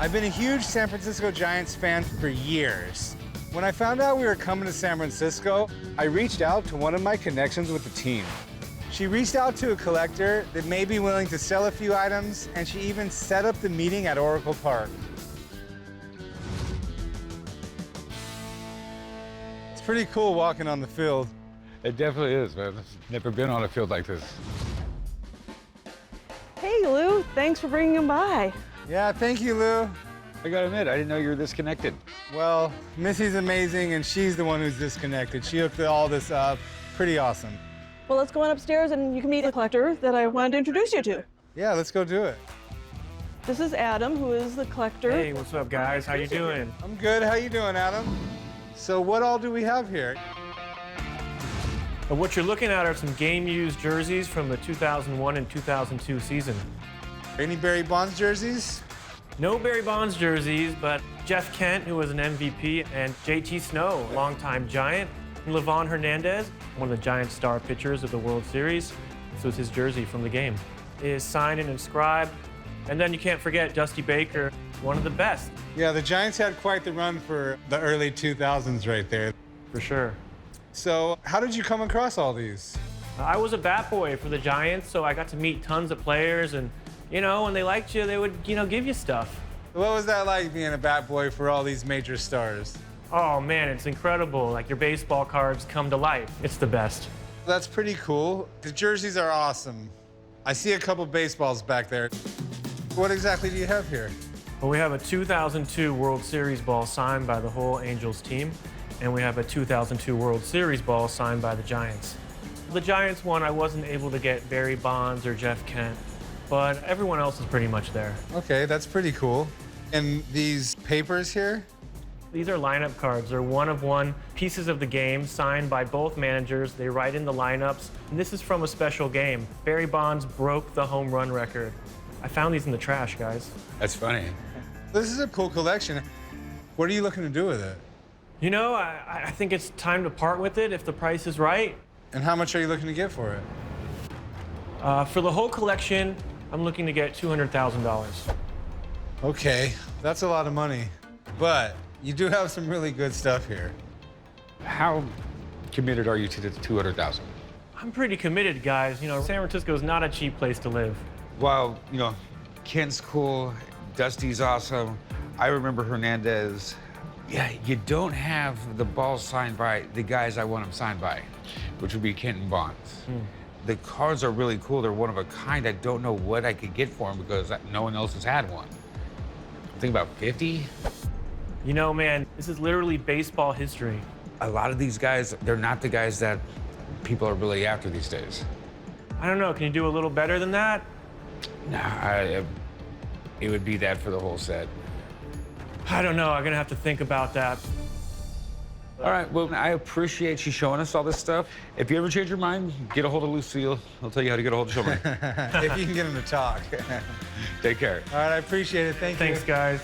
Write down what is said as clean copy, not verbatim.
I've been a huge San Francisco Giants fan for years. When I found out we were coming to San Francisco, I reached out to one of my connections with the team. She reached out to a collector that may be willing to sell a few items, and she even set up the meeting at Oracle Park. It's pretty cool walking on the field. It definitely is, man. I've never been on a field like this. Hey, Lou. Thanks for bringing him by. Yeah, thank you, Lou. I gotta admit, I didn't know you were this connected. Well, Missy's amazing, and she's the one who's disconnected. She hooked all this up. Pretty awesome. Well, let's go on upstairs and you can meet a collector that I wanted to introduce you to. Yeah, let's go do it. This is Adam, who is the collector. Hey, what's up, guys? How you doing? I'm good. How you doing, Adam? So what all do we have here? What you're looking at are some game-used jerseys from the 2001 and 2002 season. Any Barry Bonds jerseys? No Barry Bonds jerseys, but Jeff Kent, who was an MVP, and JT Snow, longtime Giant, and Livan Hernandez, one of the Giants' star pitchers of the World Series. This was his jersey from the game. It is signed and inscribed. And then you can't forget Dusty Baker, one of the best. Yeah, the Giants had quite the run for the early 2000s right there. For sure. So how did you come across all these? I was a bat boy for the Giants, so I got to meet tons of players, and you know, when they liked you, they would, give you stuff. What was that like being a bat boy for all these major stars? Oh man, it's incredible. Like your baseball cards come to life. It's the best. That's pretty cool. The jerseys are awesome. I see a couple baseballs back there. What exactly do you have here? Well, we have a 2002 World Series ball signed by the whole Angels team, and we have a 2002 World Series ball signed by the Giants. The Giants one, I wasn't able to get Barry Bonds or Jeff Kent, but everyone else is pretty much there. Okay, that's pretty cool. And these papers here? These are lineup cards. They're one-of-one pieces of the game signed by both managers. They write in the lineups, and this is from a special game. Barry Bonds broke the home run record. I found these in the trash, guys. That's funny. This is a cool collection. What are you looking to do with it? You know, I think it's time to part with it if the price is right. And how much are you looking to get for it? For the whole collection, I'm looking to get $200,000. Okay, that's a lot of money. But you do have some really good stuff here. How committed are you to the 200,000? I'm pretty committed, guys. You know, San Francisco is not a cheap place to live. While, Kent's cool, Dusty's awesome, I remember Hernandez. Yeah, you don't have the balls signed by the guys I want them signed by, which would be Kent and Bonds. The cards are really cool. They're one of a kind. I don't know what I could get for them because no one else has had one. I think about 50. You know, man, this is literally baseball history. A lot of these guys, they're not the guys that people are really after these days. I don't know, can you do a little better than that? Nah, it would be that for the whole set. I don't know, I'm gonna have to think about that. All right, well, I appreciate you showing us all this stuff. If you ever change your mind, get a hold of Lucille. He'll tell you how to get a hold of Chum. If you can get him to talk. Take care. All right, I appreciate it. Thank you. Thanks, guys.